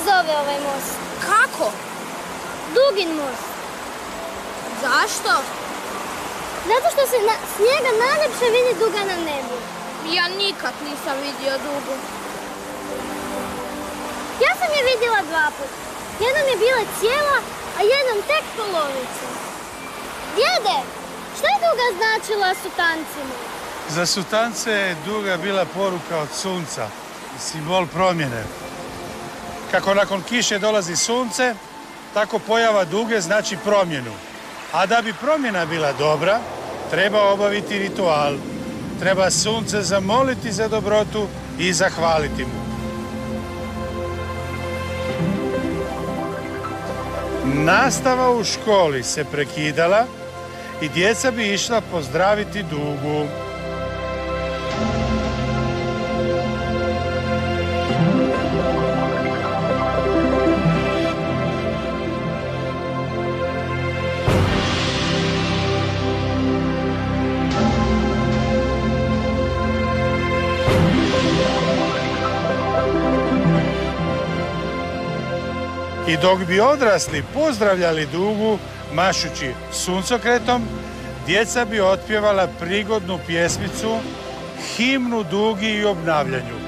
zove ovaj most? Kako? Dugin most. Zašto? Zato što se s njega najljepše vidi duga na nebu. Ja nikad nisam vidio dugu. Ja sam je vidjela 2 puta. Jednom je bila cijela, a jednom tek polovica. Djede, šta je duga značila sutancima? Za sutance je duga bila poruka od sunca, simbol promjene. Kako nakon kiše dolazi sunce, tako pojava duge znači promjenu. A da bi promjena bila dobra, treba obaviti ritual. Treba sunce zamoliti za dobrotu i zahvaliti mu. Nastava u školi se prekidala i djeca bi išla pozdraviti dugu. I dok bi odrasli pozdravljali dugu mašući suncokretom, djeca bi otpjevala prigodnu pjesmicu, himnu dugi i obnavljanju.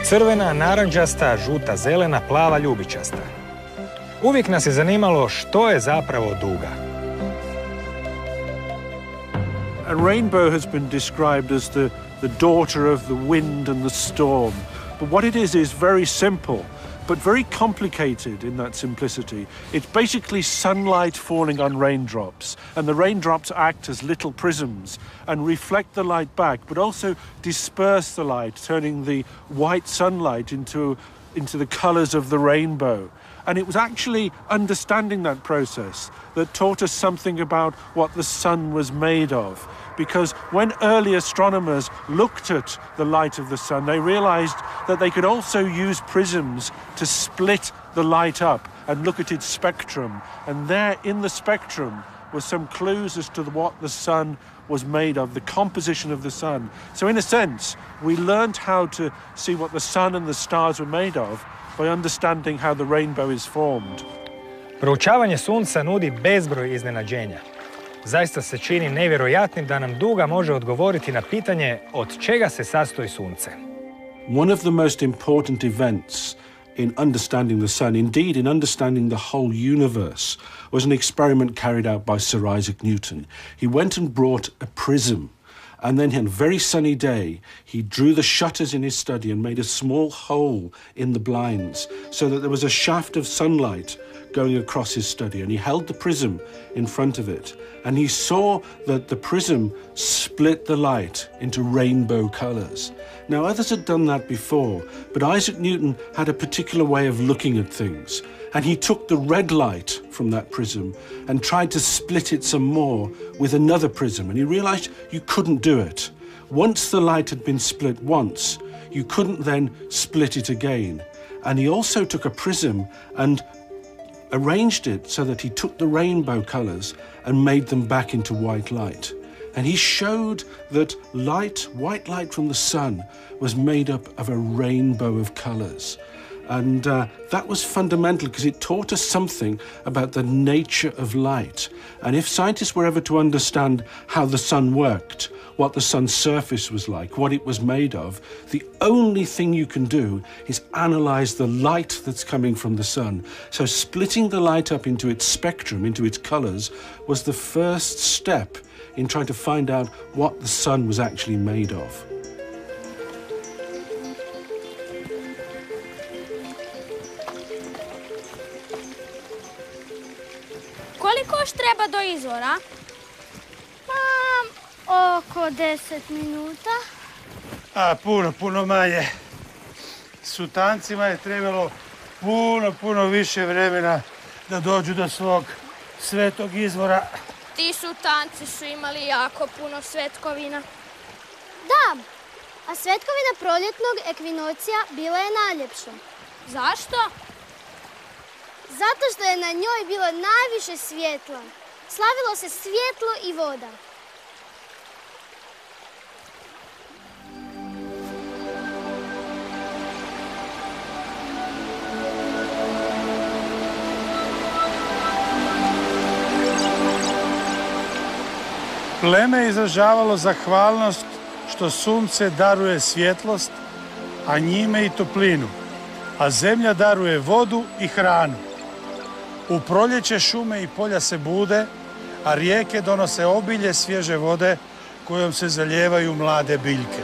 Crvena, narančasta, žuta, zelena, plava, ljubičasta. Uvijek nas je zanimalo što je zapravo duga. A rainbow has been described as the daughter of the wind and the storm. But what it is very simple, but very complicated in that simplicity. It's basically sunlight falling on raindrops, and the raindrops act as little prisms and reflect the light back, but also disperse the light, turning the white sunlight into the colors of the rainbow. And it was actually understanding that process that taught us something about what the sun was made of. Because when early astronomers looked at the light of the sun, they realized that they could also use prisms to split the light up and look at its spectrum. And there in the spectrum were some clues as to what the sun was made of, the composition of the sun. So in a sense, we learned how to see what the sun and the stars were made of by understanding how the rainbow is formed. Proučavanje sunca nudi bezbroj iznenađenja. Zaista se čini nevjerojatnim da nam duga može odgovoriti na pitanje od čega se sastoji sunce. One of the most important events in understanding the sun, indeed in understanding the whole universe, was an experiment carried out by Sir Isaac Newton. He went and brought a prism, and then on a very sunny day, he drew the shutters in his study and made a small hole in the blinds so that there was a shaft of sunlight going across his study, and he held the prism in front of it, and he saw that the prism split the light into rainbow colours. Now, others had done that before, but Isaac Newton had a particular way of looking at things, and he took the red light from that prism and tried to split it some more with another prism, and he realised you couldn't do it. Once the light had been split once, you couldn't then split it again. And he also took a prism and arranged it so that he took the rainbow colours and made them back into white light. And he showed that light, white light from the sun, was made up of a rainbow of colours. And that was fundamental because it taught us something about the nature of light. And if scientists were ever to understand how the sun worked, what the sun's surface was like, what it was made of, the only thing you can do is analyse the light that's coming from the sun. So splitting the light up into its spectrum, into its colours, was the first step in trying to find out what the sun was actually made of. Koliko još treba do izvora? Oko 10 minuta. A puno manje. Sutancima je trebalo puno više vremena da dođu do svog svetog izvora. Ti sutanci su imali jako puno svetkovina. Da, a svetkovina proljetnog ekvinocija bila je najljepša. Zašto? Zato što je na njoj bilo najviše svjetla. Slavilo se svjetlo i voda. Pleme je izražavalo zahvalnost što sunce daruje svjetlost, a njime i toplinu, a zemlja daruje vodu i hranu. U proljeće šume i polja se bude, a rijeke donose obilje svježe vode kojom se zalijevaju mlade biljke.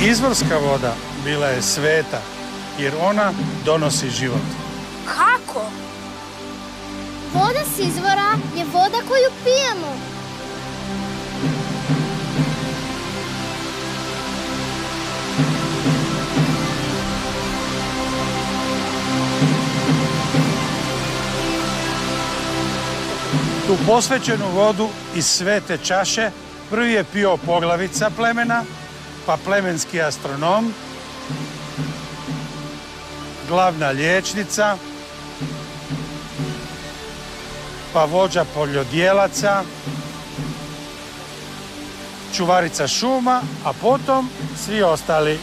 Izvorska voda bila je sveta, jer ona donosi život. Kako? Voda s izvora je voda koju pijemo. Tu posvećenu vodu iz svete čaše prvi je pio poglavica plemena, pa plemenski astronom, glavna liječnica, pa vođa poljodjelaca, čuvarica šuma, a potom svi ostali.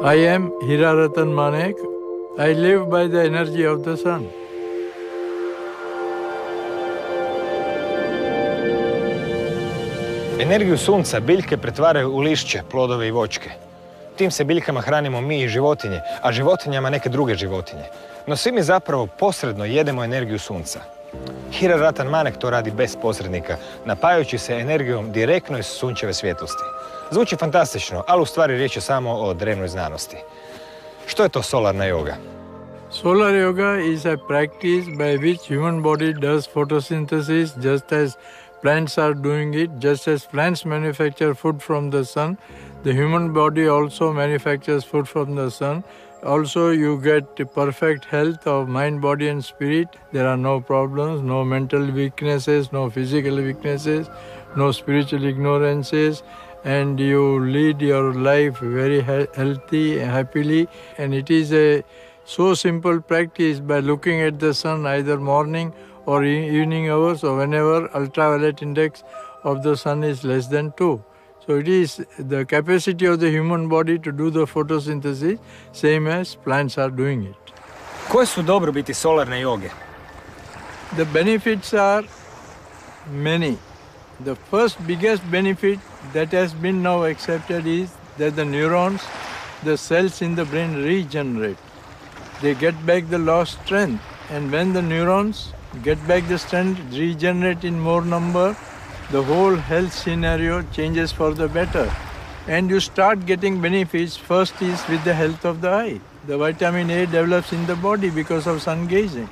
I am Hiraratan Manek. I live by the energy of the sun. Energiju sunca biljke pretvaraju u lišće, plodove i voćke. Tim se biljkama hranimo mi i životinje, a životinjama neke druge životinje. No svi mi zapravo posredno jedemo energiju sunca. Hiraratan Manek to radi bez posrednika, napajajući se energijom direktno iz sunčeve svjetlosti. Zvuči fantastično, ali u stvari riječ je samo o drevnoj znanosti. Što je to solarna yoga? Solar yoga is a practice by which human body does photosynthesis just as plants are doing it, just as plants manufacture food from the sun. The human body also manufactures food from the sun. Also, you get perfect health of mind, body and spirit. There are no problems, no mental weaknesses, no physical weaknesses, no spiritual ignorances, and you lead your life very healthy, happily. And it is a so simple practice by looking at the sun either morning or evening hours or whenever ultraviolet index of the sun is less than 2. So it is the capacity of the human body to do the photosynthesis, same as plants are doing it. Koje su dobrobiti solarne joge? The benefits are many. The first biggest benefit that has been now accepted is that the neurons, the cells in the brain regenerate. They get back the lost strength. And when the neurons get back the strength, regenerate in more number, the whole health scenario changes for the better. And you start getting benefits. First is with the health of the eye. The vitamin A develops in the body because of sun gazing.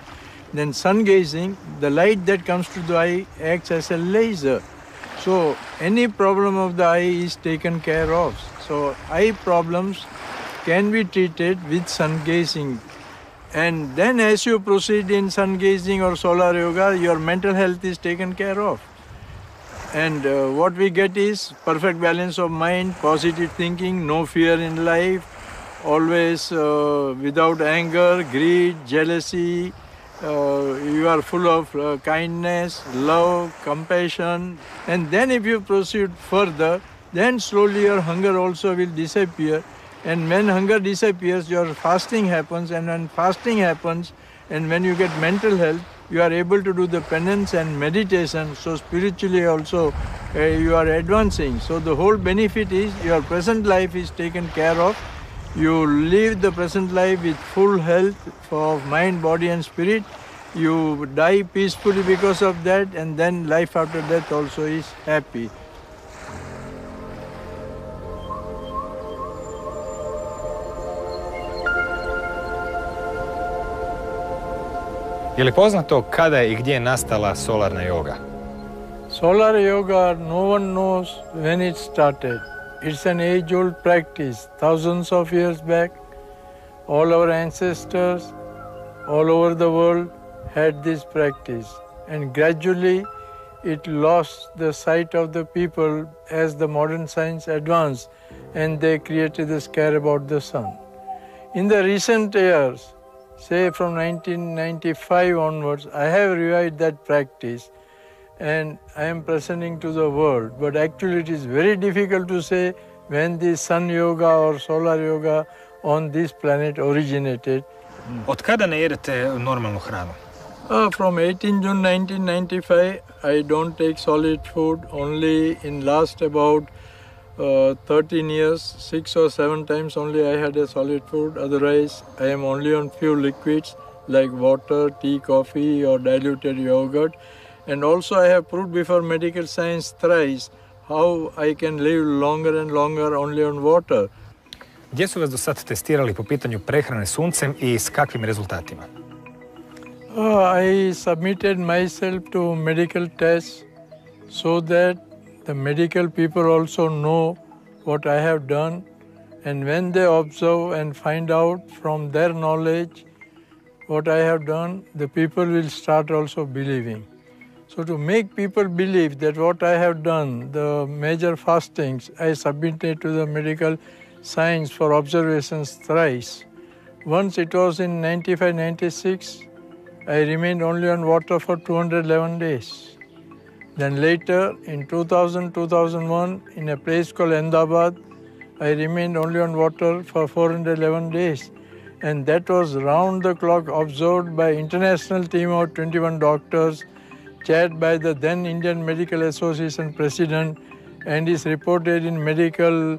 Then sun gazing, the light that comes to the eye acts as a laser. So any problem of the eye is taken care of. So eye problems can be treated with sun gazing. And then as you proceed in sun gazing or solar yoga, your mental health is taken care of. And what we get is perfect balance of mind, positive thinking, no fear in life, always without anger, greed, jealousy. You are full of kindness, love, compassion. And then if you proceed further, then slowly your hunger also will disappear. And when hunger disappears, your fasting happens. And when fasting happens, and when you get mental health, you are able to do the penance and meditation. So spiritually also you are advancing. So the whole benefit is your present life is taken care of. You live the present life with full health of mind, body and spirit. You die peacefully because of that, and then life after death also is happy. Je li poznato kada i gdje je nastala solarna yoga? Solar yoga, no one knows when it started. It's an age-old practice. Thousands of years back, all our ancestors all over the world had this practice. And gradually it lost the sight of the people as the modern science advanced, and they created the scare about the sun. In the recent years, say from 1995 onwards, I have revived that practice and I am presenting to the world. But actually it is very difficult to say when the sun yoga or solar yoga on this planet originated. Od kada ne jedete normalnu hranu? From 18 June 1995, I don't take solid food. Only in last about 13 years, 6 or 7 times only I had a solid food. Otherwise, I am only on few liquids like water, tea, coffee or diluted yogurt. And also I have proved before medical science thrice how I can live longer and longer only on water. Gdje su vas do sad testirali po pitanju prehrane suncem i s kakvim rezultatima? I submitted myself to medical tests so that the medical people also know what I have done, and when they observe and find out from their knowledge what I have done, the people will start also believing. So to make people believe that what I have done, the major fastings, I submitted to the medical science for observations thrice. Once it was in 95-96, I remained only on water for 211 days. Then later, in 2000-2001, in a place called Ahmedabad, I remained only on water for 411 days. And that was round the clock observed by international team of 21 doctors, chaired by the then Indian Medical Association president, and is reported in medical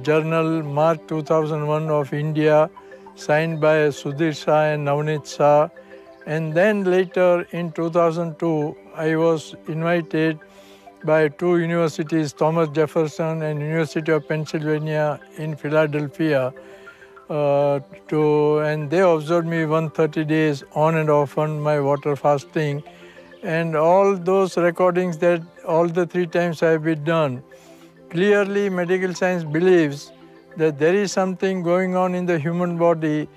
journal March 2001 of India, signed by Sudhir Shah and Navneet Shah. And then later in 2002, I was invited by two universities, Thomas Jefferson and University of Pennsylvania in Philadelphia, and they observed me 130 days on and off on my water fasting. And all those recordings that all the 3 times I have been done, clearly medical science believes that there is something going on in the human body,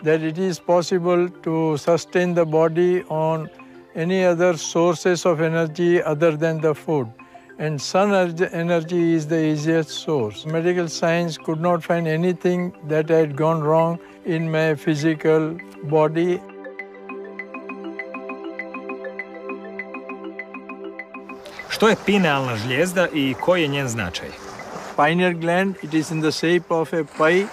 that it is possible to sustain the body on any other sources of energy other than the food. And sun energy is the easiest source. Medical science could not find anything that had gone wrong in my physical body. Što je pinealna žlijezda i koji je njen značaj? Pineal gland, it is in the shape of a pie,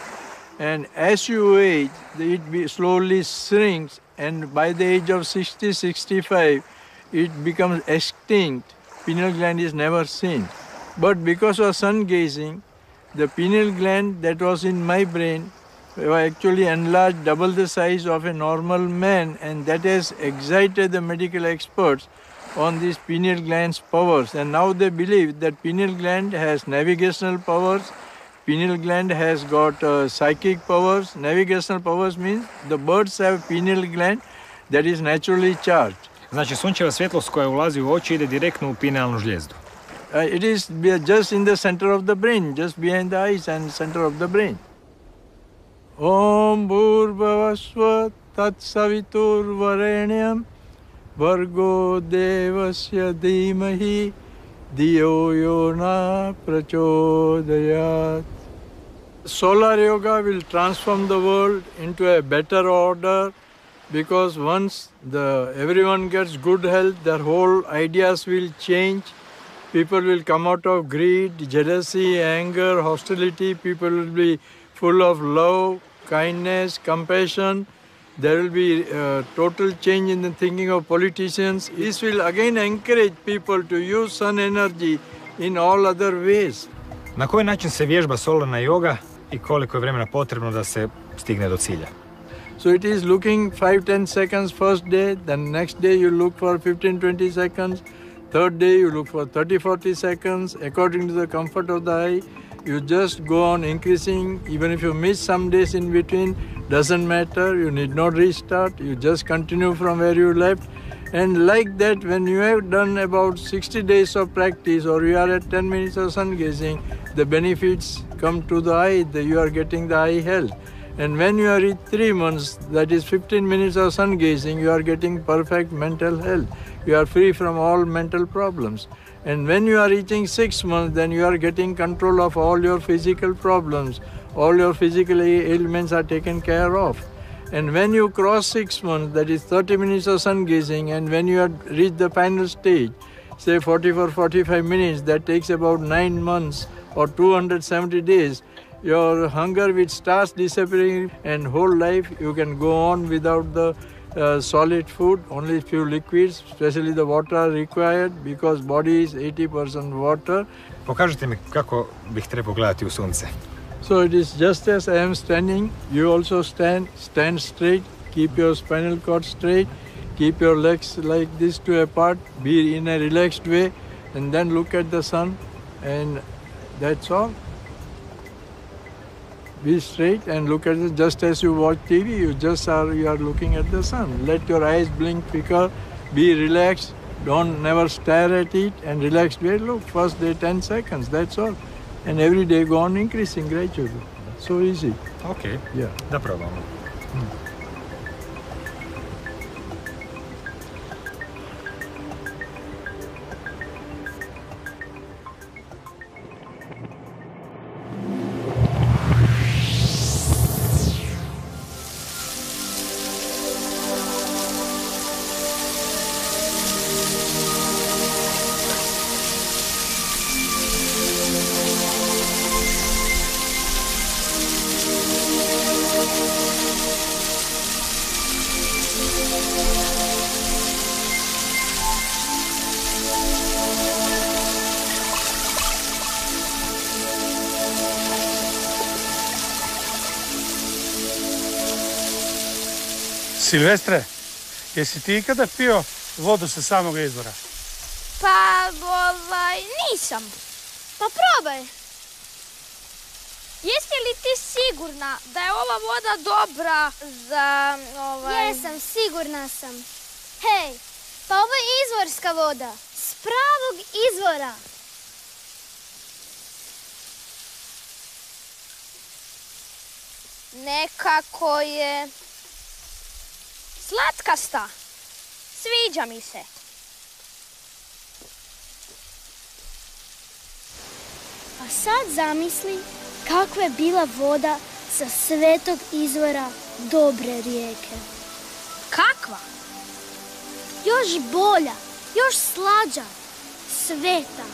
and as you age, it slowly shrinks, and by the age of 60-65, it becomes extinct. Pineal gland is never seen. But because of sun gazing, the pineal gland that was in my brain actually enlarged double the size of a normal man, and that has excited the medical experts on these pineal gland's powers. And now they believe that pineal gland has navigational powers, pineal gland has got psychic powers. Navigational powers means the birds have pineal gland that is naturally charged. Znači, sunčeva svjetlost koja ulazi u oči ide direktno u pinealnu žlijezdu. It is just in the center of the brain, just behind the eyes and center of the brain. Om Bhurbhavasva Tat Savitur Varenyam Vargo Devasya Dhimahi Dhiyo Yona Prachodayat. Solar yoga will transform the world into a better order, because once everyone gets good health, their whole ideas will change. People will come out of greed, jealousy, anger, hostility. People will be full of love, kindness, compassion. There will be total change in the thinking of politicians. This will again encourage people to use sun energy in all other ways. Na koji način se vježba solarna yoga i koliko je vremena potrebno da se stigne do cilja? So it is looking 5-10 seconds first day, then next day you look for 15-20 seconds, third day you look for 30-40 seconds, according to the comfort of the eye. You just go on increasing. Even if you miss some days in between, doesn't matter, you need not restart, you just continue from where you left. And like that, when you have done about 60 days of practice, or you are at 10 minutes of sun gazing, the benefits come to the eye, that you are getting the eye health. And when you are at 3 months, that is 15 minutes of sun gazing, you are getting perfect mental health. You are free from all mental problems. And when you are reaching 6 months, then you are getting control of all your physical problems. All your physical ailments are taken care of. And when you cross 6 months, that is 30 minutes of sun gazing, and when you have reached the final stage, say 44-45 minutes, that takes about 9 months or 270 days, your hunger which starts disappearing, and whole life you can go on without the solid food, only few liquids, especially the water are required, because body is 80% water. Pokažite mi kako bih trebao gledati u sunce. So it is just as I am standing, you also stand straight, keep your spinal cord straight, keep your legs like this to apart, be in a relaxed way, and then look at the sun, and that's all. Be straight and look at it just as you watch TV. You are looking at the sun. Let your eyes blink quicker. Be relaxed. Never stare at it, and relaxed way. Look, first day 10 seconds. That's all. And every day go on increasing gradually. So easy. Okay. Yeah. Da probamo. Silvestre, jesi ti ikada pio vodu sa samog izvora? Pa, nisam. Pa probaj. Jesi li ti sigurna da je ova voda dobra za, Jesam, sigurna sam. Hej, pa ovo je izvorska voda. S pravog izvora. Nekako je slatkasta. Sviđa mi se. A sad zamisli kakva je bila voda sa svetog izvora dobre rijeke. Kakva? Još bolja, još slađa, sveta.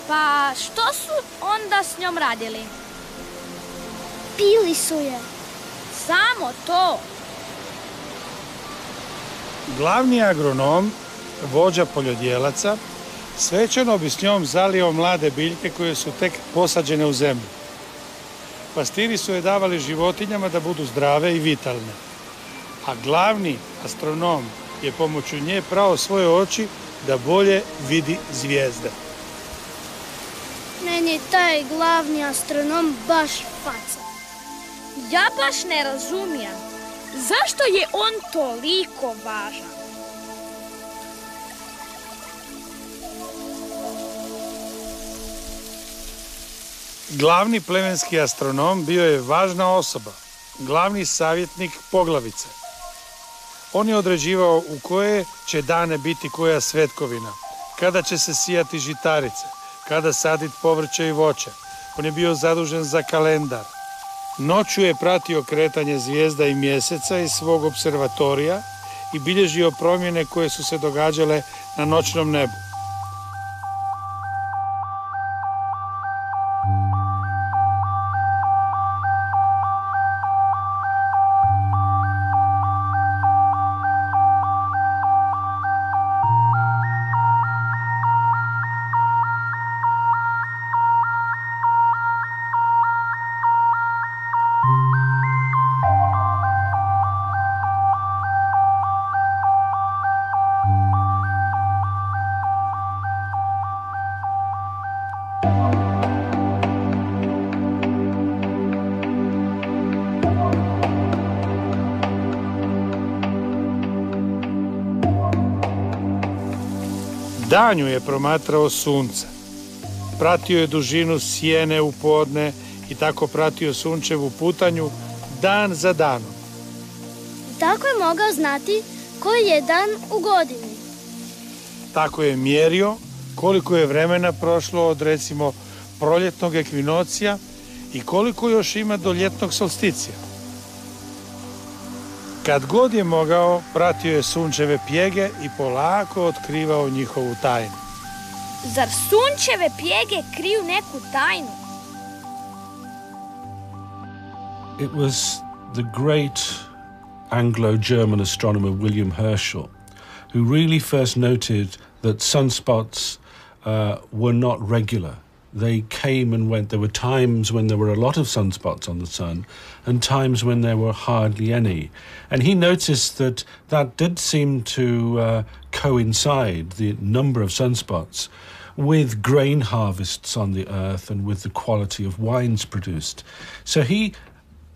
Pa što su onda s njom radili? Pili su je. Samo to? Glavni agronom, vođa poljodjelaca, svečano bi s njom zalio mlade biljke koje su tek posađene u zemlju. Pastiri su je davali životinjama da budu zdrave i vitalne. A glavni astronom je pomoću nje prao svoje oči da bolje vidi zvijezde. Meni je taj glavni astronom baš faca. Ja baš ne razumijem. Zašto je on toliko važan? Glavni plemenski astronom bio je važna osoba, glavni savjetnik poglavice. On je određivao u koje će dane biti koja svetkovina, kada će se sijati žitarice, kada saditi povrće i voće. On je bio zadužen za kalendar. Noću je pratio kretanje zvijezda i mjeseca iz svog observatorija i bilježio promjene koje su se događale na noćnom nebu. Danju je promatrao sunce. Pratio je dužinu sjene u podne i tako pratio sunčevu putanju dan za danom. Tako je mogao znati koji je dan u godini. Tako je mjerio koliko je vremena prošlo od recimo proljetnog ekvinocija i koliko još ima do ljetnog solsticija. Kad god je mogao, pratio je sunčeve pjege i polako otkrivao njihovu tajnu. Zar sunčeve pjege kriju neku tajnu? It was the great Anglo-German astronomer William Herschel who really first noted that sunspots were not regular. They came and went. There were times when there were a lot of sunspots on the sun and times when there were hardly any. And he noticed that that did seem to coincide, the number of sunspots, with grain harvests on the earth and with the quality of wines produced. So he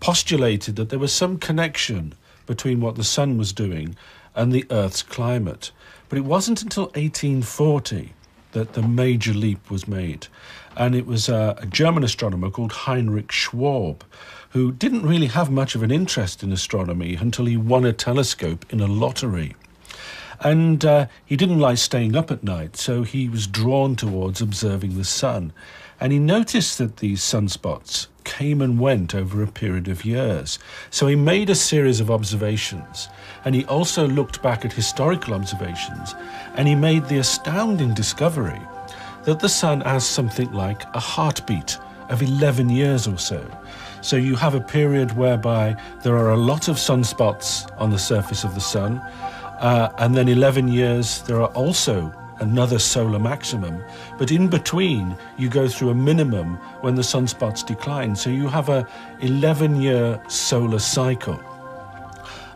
postulated that there was some connection between what the sun was doing and the earth's climate. But it wasn't until 1840 that the major leap was made. And it was a German astronomer called Heinrich Schwab, who didn't really have much of an interest in astronomy until he won a telescope in a lottery. And he didn't like staying up at night, so he was drawn towards observing the sun. And he noticed that these sunspots came and went over a period of years. So he made a series of observations, and he also looked back at historical observations, and he made the astounding discovery that the sun has something like a heartbeat of 11 years or so. So you have a period whereby there are a lot of sunspots on the surface of the sun, and then 11 years there are also another solar maximum, but in between you go through a minimum when the sunspots decline. So you have a 11-year solar cycle.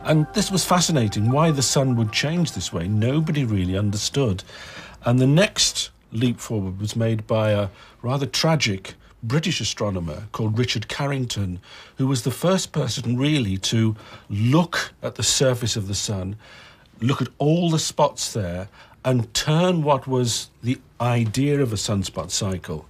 And this was fascinating. Why the sun would change this way, nobody really understood. And the next leap forward was made by a rather tragic British astronomer called Richard Carrington, who was the first person really to look at the surface of the sun, look at all the spots there, and turn what was the idea of a sunspot cycle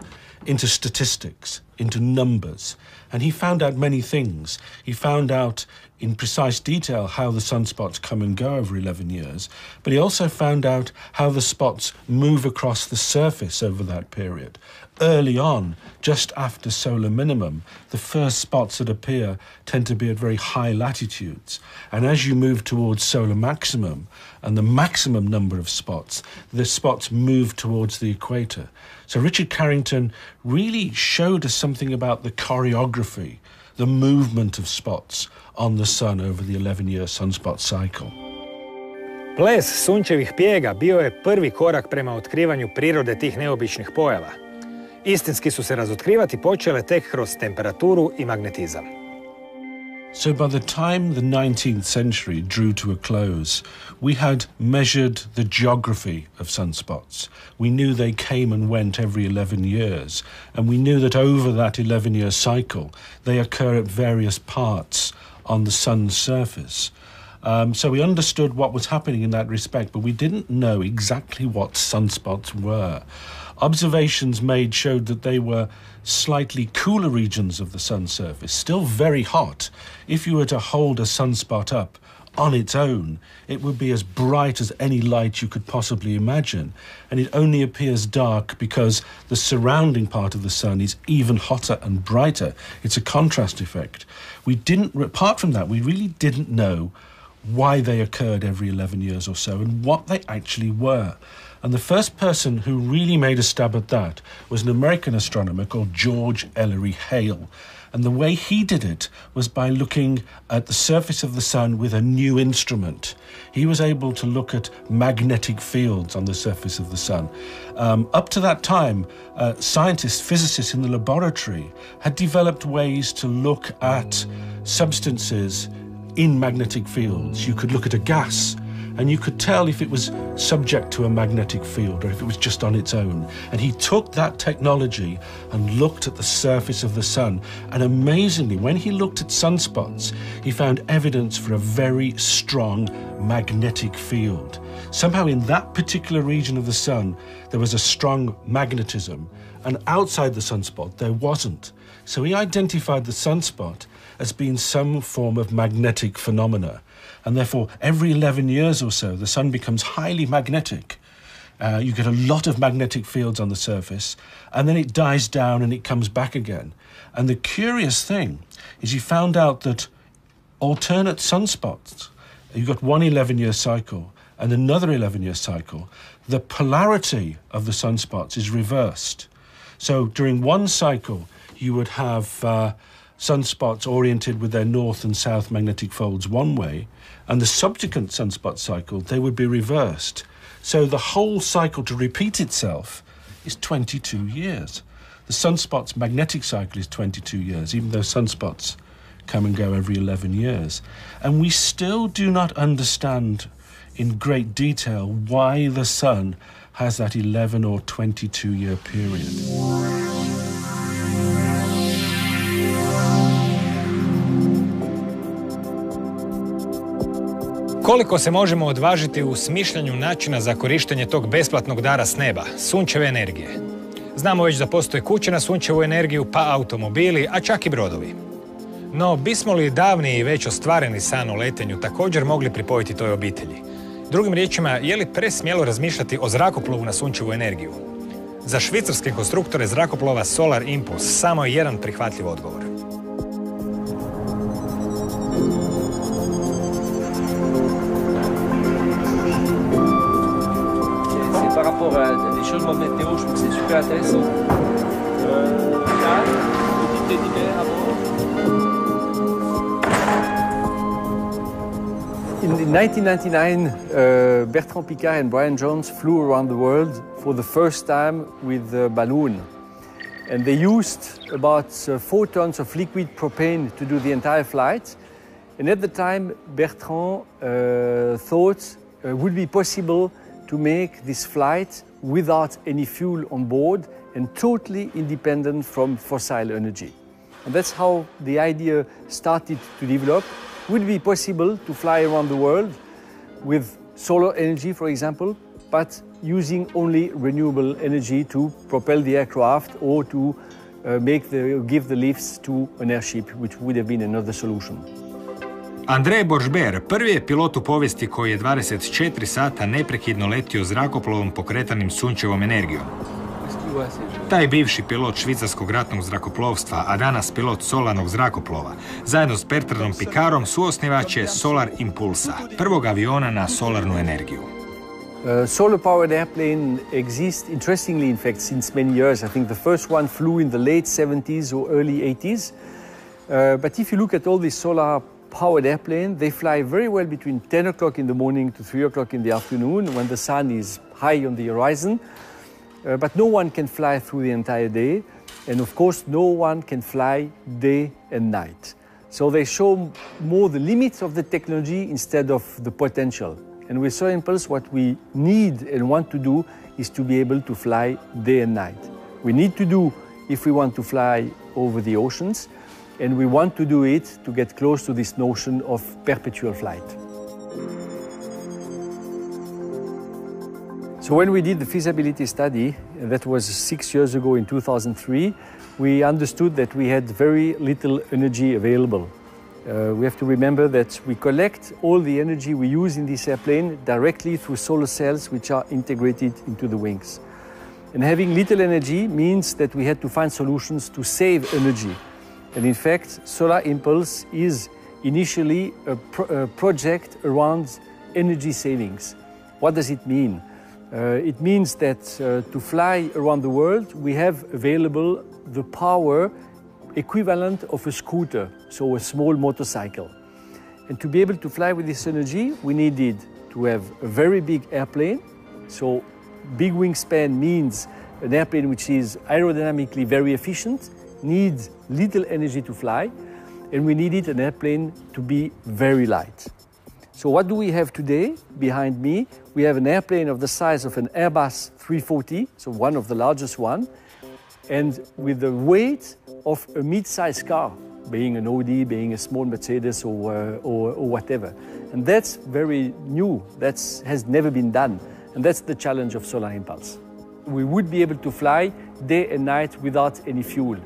into statistics, into numbers. And he found out many things. He found out in precise detail how the sunspots come and go over 11 years, but he also found out how the spots move across the surface over that period. Early on, just after solar minimum, the first spots that appear tend to be at very high latitudes. And as you move towards solar maximum and the maximum number of spots, the spots move towards the equator. So Richard Carrington really showed us something about the choreography, the movement of spots on the sun over the 11-year sunspot cycle. Ples sunčevih pjega bio je prvi korak prema otkrivanju prirode tih neobičnih pojava. Istinski su se razotkrivati počele tek kroz temperaturu i magnetizam. So by the time the 19th century drew to a close, we had measured the geography of sunspots. We knew they came and went every 11 years, and we knew that over that 11-year cycle, they occur at various parts on the sun's surface. So we understood what was happening in that respect, but we didn't know exactly what sunspots were. Observations made showed that they were slightly cooler regions of the sun's surface, still very hot. If you were to hold a sunspot up on its own, it would be as bright as any light you could possibly imagine. And it only appears dark because the surrounding part of the sun is even hotter and brighter. It's a contrast effect. Apart from that, we really didn't know why they occurred every 11 years or so and what they actually were. And the first person who really made a stab at that was an American astronomer called George Ellery Hale. And the way he did it was by looking at the surface of the sun with a new instrument. He was able to look at magnetic fields on the surface of the sun. Up to that time, scientists, physicists in the laboratory had developed ways to look at substances in magnetic fields. You could look at a gas and you could tell if it was subject to a magnetic field or if it was just on its own. And he took that technology and looked at the surface of the sun. And amazingly, when he looked at sunspots, he found evidence for a very strong magnetic field. Somehow in that particular region of the sun, there was a strong magnetism, and outside the sunspot, there wasn't. So he identified the sunspot as being some form of magnetic phenomena. And therefore, every 11 years or so, the sun becomes highly magnetic. You get a lot of magnetic fields on the surface, and then it dies down and it comes back again. And the curious thing is you found out that alternate sunspots, you've got one 11-year cycle and another 11-year cycle, the polarity of the sunspots is reversed. So during one cycle, you would have sunspots oriented with their north and south magnetic folds one way, and the subsequent sunspot cycle, they would be reversed. So the whole cycle to repeat itself is 22 years. The sunspot's magnetic cycle is 22 years, even though sunspots come and go every 11 years. And we still do not understand in great detail why the sun has that 11 or 22-year period. Koliko se možemo odvažiti u smišljanju načina za korištenje tog besplatnog dara s neba, sunčeve energije? Znamo već da postoje kuće na sunčevu energiju, pa automobili, a čak i brodovi. No, bismo li davni i već ostvareni san o letenju također mogli pripojiti toj obitelji? Drugim riječima, je li presmjelo razmišljati o zrakoplovu na sunčevu energiju? Za švicarske konstruktore zrakoplova Solar Impulse samo je jedan prihvatljiv odgovor. Par rapport à des changements de météo, je trouve que c'est super intéressant. In 1999, Bertrand Piccard and Brian Jones flew around the world for the first time with a balloon. And they used about 4 tons of liquid propane to do the entire flight. And at the time, Bertrand thought would be possible to make this flight without any fuel on board and totally independent from fossil energy. And that's how the idea started to develop. Would it be possible to fly around the world with solar energy, for example, but using only renewable energy to propel the aircraft or to give the lifts to an airship, which would have been another solution. Andrej Boržber prvi je pilot u povijesti koji je 24 sata neprekidno letio zrakoplovom pokretanim sunčevom energijom. Taj bivši pilot švicarskog ratnog zrakoplovstva, a danas pilot solarnog zrakoplova, zajedno s Bertrandom Piccardom suosnivač je Solar Impulsa, prvog aviona na solarnu energiju. Solar-powered airplane exists, interestingly, in fact, since many years. I think the first one flew in the late 70s or early 80s. But if you look at all these solar-powered airplanes, they fly very well between 10 o'clock in the morning to 3 o'clock in the afternoon when the sun is high on the horizon. But no one can fly through the entire day. And of course, no one can fly day and night. So they show more the limits of the technology instead of the potential. And with Solar Impulse, what we need and want to do is to be able to fly day and night. We need to do if we want to fly over the oceans, and we want to do it to get close to this notion of perpetual flight. So when we did the feasibility study, that was 6 years ago in 2003, we understood that we had very little energy available. We have to remember that we collect all the energy we use in this airplane directly through solar cells which are integrated into the wings. And having little energy means that we had to find solutions to save energy. And in fact, Solar Impulse is initially a project around energy savings. What does it mean? It means that to fly around the world, we have available the power equivalent of a scooter, so a small motorcycle. And to be able to fly with this energy, we needed to have a very big airplane. So big wingspan means an airplane which is aerodynamically very efficient, needs little energy to fly, and we needed an airplane to be very light. So what do we have today behind me? We have an airplane of the size of an Airbus 340, so one of the largest one, and with the weight of a mid-sized car, being an Audi, being a small Mercedes or whatever. And that's very new, that has never been done. And that's the challenge of Solar Impulse. We would be able to fly day and night without any fuel.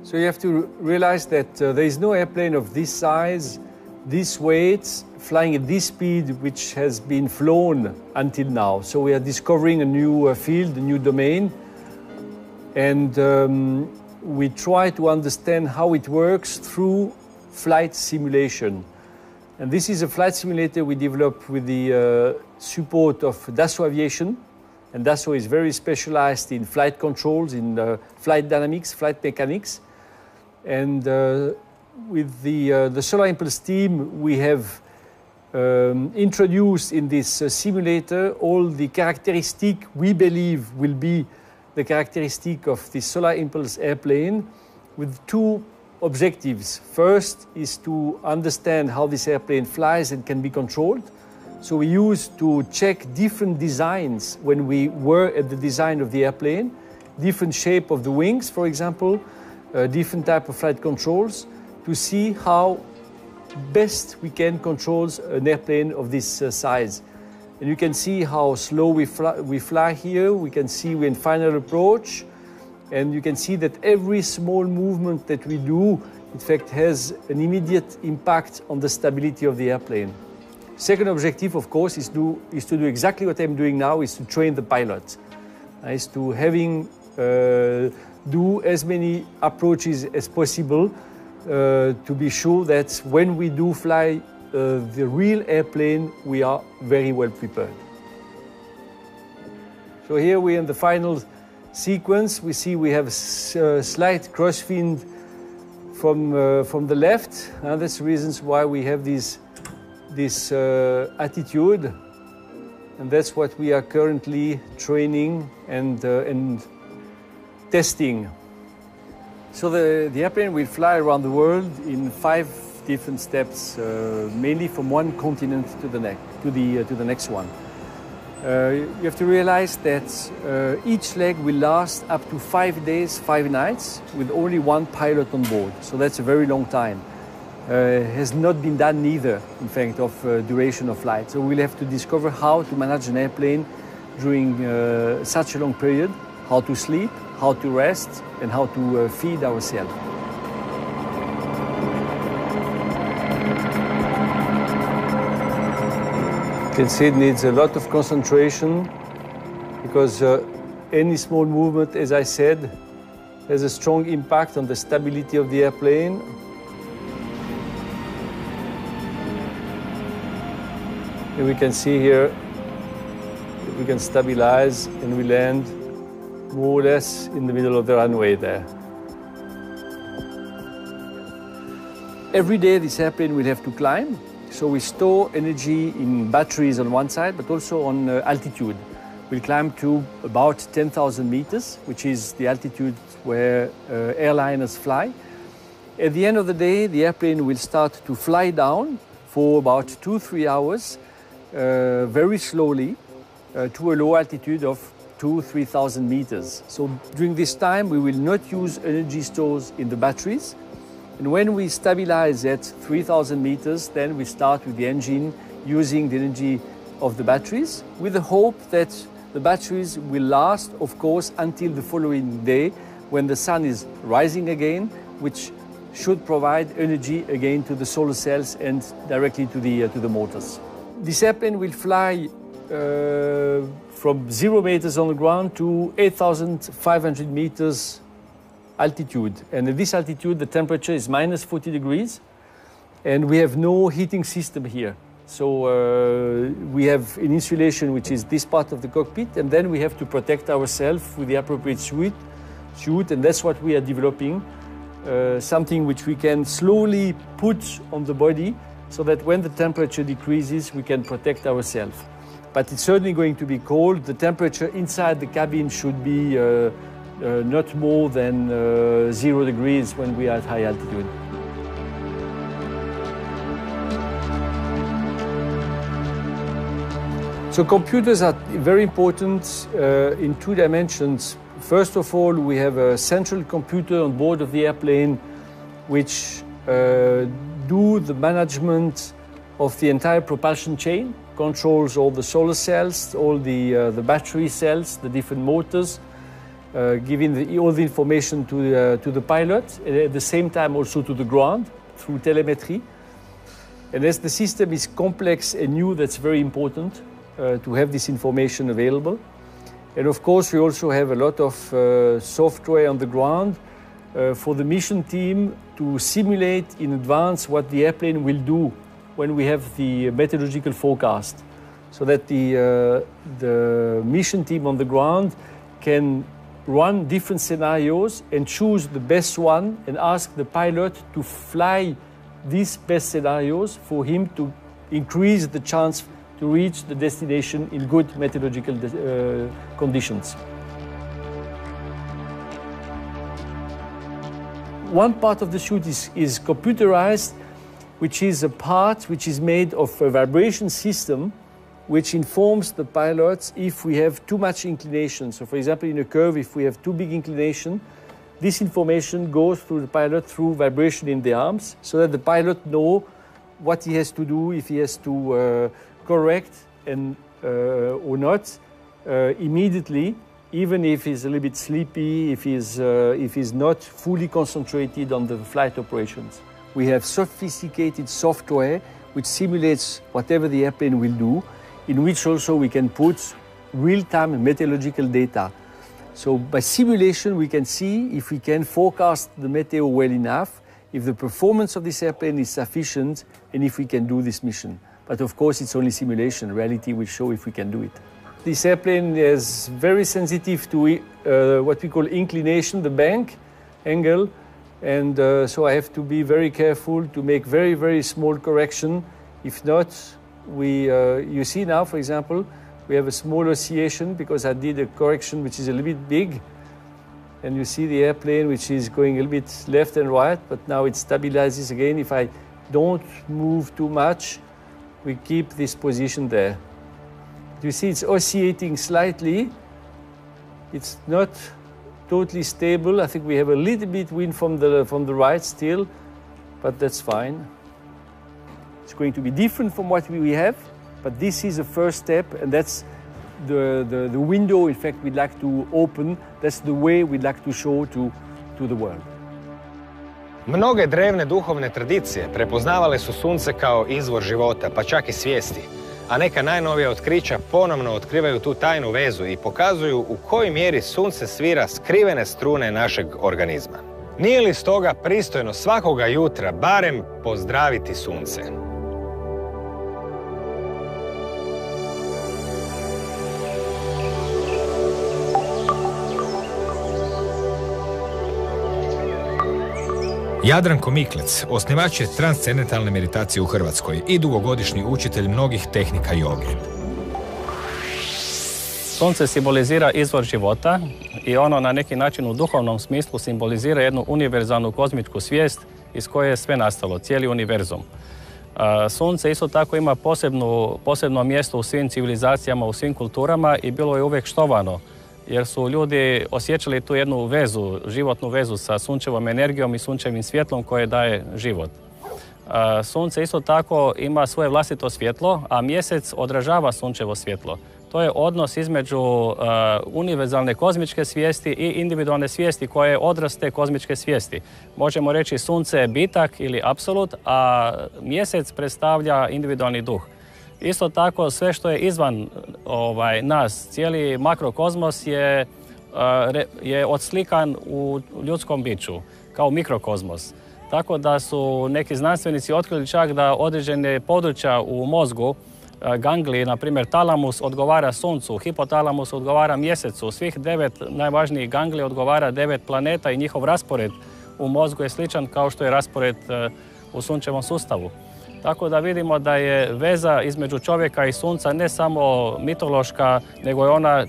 So you have to realize that there is no airplane of this size, this weight, flying at this speed, which has been flown until now. So we are discovering a new field, a new domain. And we try to understand how it works through flight simulation. And this is a flight simulator we developed with the support of Dassault Aviation. And Dassault is very specialized in flight controls, in flight dynamics, flight mechanics. And with the Solar Impulse team, we have introduced in this simulator all the characteristics we believe will be the characteristic of the Solar Impulse airplane with two objectives. First is to understand how this airplane flies and can be controlled. So we used to check different designs when we were at the design of the airplane, different shape of the wings, for example, different type of flight controls, to see how best we can control an airplane of this size. And you can see how slow we fly here. We can see we're in final approach. And you can see that every small movement that we do, in fact, has an immediate impact on the stability of the airplane. Second objective, of course, is to do exactly what I'm doing now, is to train the pilot. Is to do as many approaches as possible to be sure that when we do fly the real airplane, we are very well prepared. So here we're in the final sequence. We see we have a slight crosswind from the left. And that's the reasons why we have this attitude. And that's what we are currently training and testing. So the airplane will fly around the world in 5 different steps, mainly from one continent to the next one. You have to realize that each leg will last up to 5 days, 5 nights, with only one pilot on board. So that's a very long time. Has not been done neither, in fact, of duration of flight. So we'll have to discover how to manage an airplane during such a long period, how to sleep, how to rest, and how to feed ourselves. You can see it needs a lot of concentration because any small movement, as I said, has a strong impact on the stability of the airplane. And we can see here we can stabilize and we land more or less in the middle of the runway there. Every day this airplane will have to climb. So we store energy in batteries on one side, but also on altitude. We'll climb to about 10,000 meters, which is the altitude where airliners fly. At the end of the day, the airplane will start to fly down for about 2-3 hours, very slowly, to a low altitude of 2,000-3,000 meters. So during this time, we will not use energy stores in the batteries. And when we stabilize at 3,000 meters, then we start with the engine using the energy of the batteries with the hope that the batteries will last, of course, until the following day when the sun is rising again, which should provide energy again to the solar cells and directly to the motors. This airplane will fly from 0 meters on the ground to 8,500 meters altitude. And at this altitude, the temperature is minus 40 degrees, and we have no heating system here. So we have an insulation, which is this part of the cockpit, and then we have to protect ourselves with the appropriate suit, and that's what we are developing, something which we can slowly put on the body so that when the temperature decreases, we can protect ourselves. But it's certainly going to be cold. The temperature inside the cabin should be not more than 0 degrees when we are at high altitude. So computers are very important in 2 dimensions. First of all, we have a central computer on board of the airplane which do the management of the entire propulsion chain, controls all the solar cells, all the battery cells, the different motors, giving all the information to the pilot, and at the same time also to the ground through telemetry. And as the system is complex and new, that's very important to have this information available. And of course, we also have a lot of software on the ground for the mission team to simulate in advance what the airplane will do when we have the meteorological forecast, so that the mission team on the ground can run different scenarios and choose the best one and ask the pilot to fly these best scenarios for him to increase the chance to reach the destination in good meteorological conditions. One part of the suit is computerized, which is a part which is made of a vibration system which informs the pilots if we have too much inclination. So for example, in a curve, if we have too big inclination, this information goes through the pilot through vibration in the arms, so that the pilot knows what he has to do, if he has to correct and or not immediately, even if he's a little bit sleepy, if he's not fully concentrated on the flight operations. We have sophisticated software which simulates whatever the airplane will do, in which also we can put real-time meteorological data. So by simulation, we can see if we can forecast the meteo well enough, if the performance of this airplane is sufficient, and if we can do this mission. But of course, it's only simulation. Reality will show if we can do it. This airplane is very sensitive to what we call inclination, the bank angle. And so I have to be very careful to make very, very small correction. If not, you see now, for example, we have a small oscillation because I did a correction which is a little bit big. And you see the airplane which is going a little bit left and right, but now it stabilizes again. If I don't move too much. We keep this position there. You see it's oscillating slightly. It's not totally stable. I think we have a little bit wind from the right still, but that's fine. It's going to be different from what we have, but this is the first step, and that's the window, in fact, we'd like to open. That's the way we'd like to show to the world. Mnoge drevne duhovne tradicije prepoznavale su sunce kao izvor života, pa čak i svijesti. A neka najnovija otkrića ponovno otkrivaju tu tajnu vezu i pokazuju u kojoj mjeri sunce svira skrivene strune našeg organizma. Nije li stoga pristojno svakoga jutra barem pozdraviti sunce? Jadranko Miklec, osnivač je transcendentalne meditacije u Hrvatskoj i dugogodišnji učitelj mnogih tehnika joge. Sunce simbolizira izvor života i ono na neki način u duhovnom smislu simbolizira jednu univerzalnu kozmičku svijest iz koje je sve nastalo, cijeli univerzum. Sunce isto tako ima posebno mjesto u svim civilizacijama, u svim kulturama i bilo je uvijek štovano, jer su ljudi osjećali tu jednu vezu, životnu vezu sa sunčevom energijom i sunčevim svjetlom koje daje život. Sunce isto tako ima svoje vlastito svjetlo, a mjesec odražava sunčevo svjetlo. To je odnos između univerzalne kozmičke svijesti i individualne svijesti koje je odraz te kozmičke svijesti. Možemo reći sunce je bitak ili apsolut, a mjesec predstavlja individualni duh. Isto tako sve što je izvan nas, cijeli makrokozmos je odslikan u ljudskom biću, kao mikrokozmos. Tako da su neki znanstvenici otkrili čak da određene područja u mozgu, gangliji, na primjer talamus odgovara suncu, hipotalamus odgovara mjesecu, svih 9 najvažnijih ganglija odgovara 9 planeta i njihov raspored u mozgu je sličan kao što je raspored u sunčevom sustavu. Tako da vidimo da je veza između čovjeka i sunca ne samo mitološka, nego je ona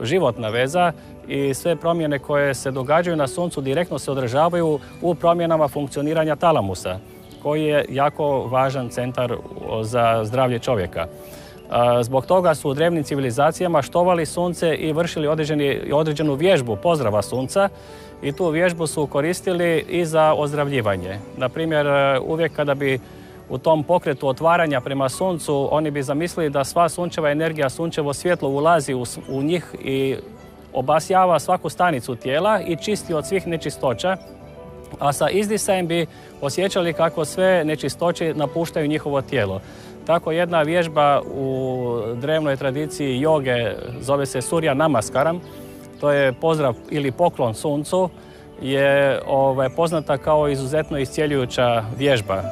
životna veza i sve promjene koje se događaju na suncu direktno se odražavaju u promjenama funkcioniranja talamusa, koji je jako važan centar za zdravlje čovjeka. Zbog toga su u drevnim civilizacijama štovali sunce i vršili određenu vježbu pozdrava sunca i tu vježbu su koristili i za ozdravljivanje. Na primjer, uvijek kada bi u tom pokretu otvaranja prema suncu, oni bi zamislili da sva sunčeva energija, sunčevo svjetlo ulazi u njih i obasjava svaku stanicu tijela i čisti od svih nečistoća, a sa izdisajem bi osjećali kako sve nečistoće napuštaju njihovo tijelo. Tako jedna vježba u drevnoj tradiciji joge zove se Surya Namaskaram, to je pozdrav ili poklon suncu, je poznata kao izuzetno iscjeljujuća vježba.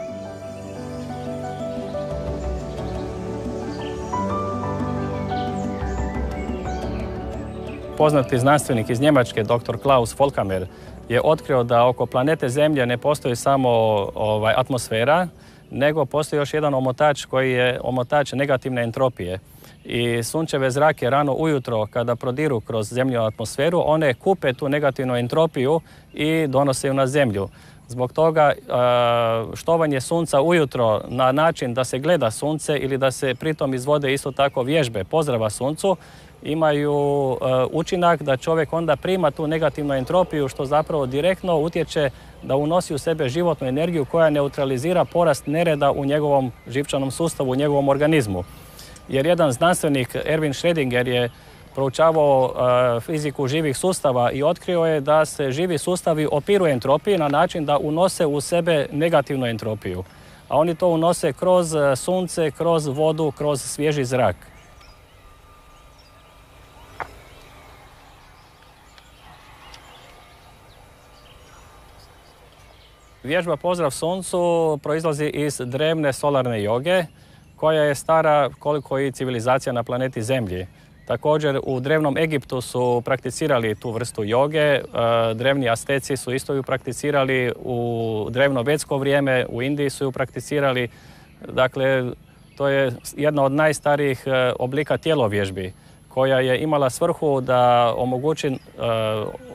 Poznati znanstvenik iz Njemačke, dr. Klaus Volkamer, je otkrio da oko planete Zemlje ne postoji samo atmosfera, nego postoji još jedan omotač koji je omotač negativne entropije. I sunčeve zrake rano ujutro kada prodiru kroz zemljinu atmosferu, one kupe tu negativnu entropiju i donose ju na Zemlju. Zbog toga štovanje sunca ujutro na način da se gleda sunce ili da se pritom izvode isto tako vježbe pozdrava suncu imaju učinak da čovjek onda prima tu negativnu entropiju što zapravo direktno utječe da unosi u sebe životnu energiju koja neutralizira porast nereda u njegovom živčanom sustavu, u njegovom organizmu. Jer jedan znanstvenik, Erwin Schrödinger, je proučavao fiziku živih sustava i otkrio je da se živi sustavi opiru entropiji na način da unose u sebe negativnu entropiju. A oni to unose kroz sunce, kroz vodu, kroz svježi zrak. Vježba pozdrav suncu proizlazi iz drevne solarne joge, koja je stara koliko i civilizacija na planeti Zemlji. Također u drevnom Egiptu su prakticirali tu vrstu joge, drevni Asteci su isto ju prakticirali, u drevno vedsko vrijeme u Indiji su ju prakticirali. Dakle, to je jedna od najstarijih oblika tjelovježbi koja je imala svrhu da omogući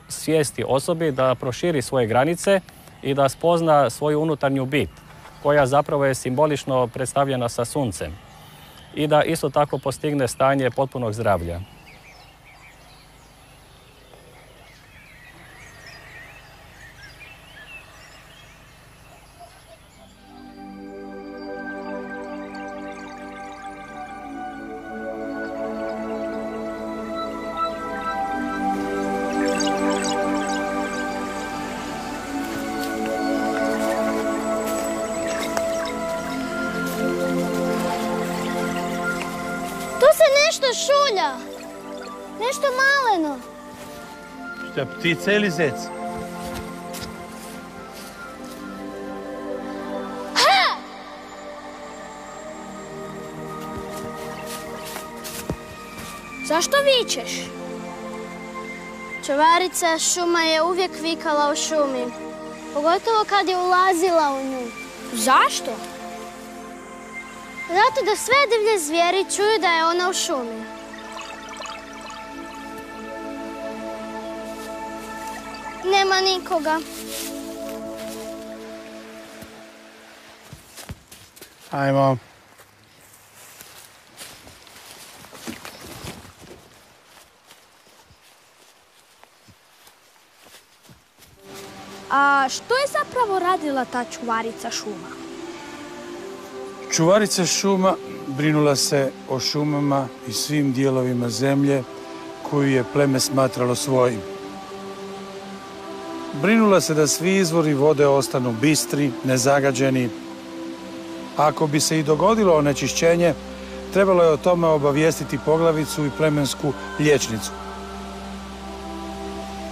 svijesti osobi da proširi svoje granice i da spozna svoju unutarnju bit. koja zapravo je simbolično predstavljena sa suncem i da isto tako postigne stanje potpunog zdravlja. Nešto šulja. Nešto maleno. Šta, ptica ili zec? Ha! Zašto vičeš? Čuvarica šuma je uvijek vikala u šumi. Pogotovo kad je ulazila u nju. Zašto? Zato da sve divlje zvijeri čuju da je ona u šumi. Nema nikoga. Ajmo. A što je zapravo radila ta čuvarica šuma? Čuvarica šuma brinula se o šumama i svim dijelovima zemlje koju je pleme smatralo svojim. Brinula se da svi izvori vode ostanu bistri, nezagađeni. Ako bi se i dogodilo onečišćenje, trebalo je o tome obavijestiti poglavicu i plemensku liječnicu.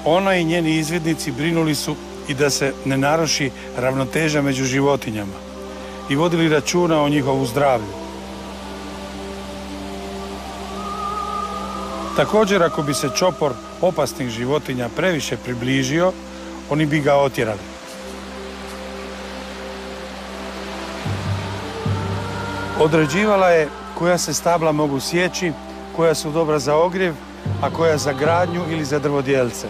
Ona i njeni izvidnici brinuli su i da se ne naruši ravnoteža među životinjama i vodili računa o njihovu zdravlju. Također, ako bi se čopor opasnih životinja previše približio, oni bi ga otjerali. Određivala je koja se stabla mogu sjeći, koja su dobra za ogrjev, a koja za gradnju ili za drvodjelce.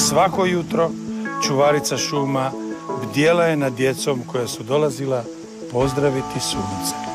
Svako jutro čuvarica šuma bdjela je nad djecom koja su dolazila pozdraviti sunce.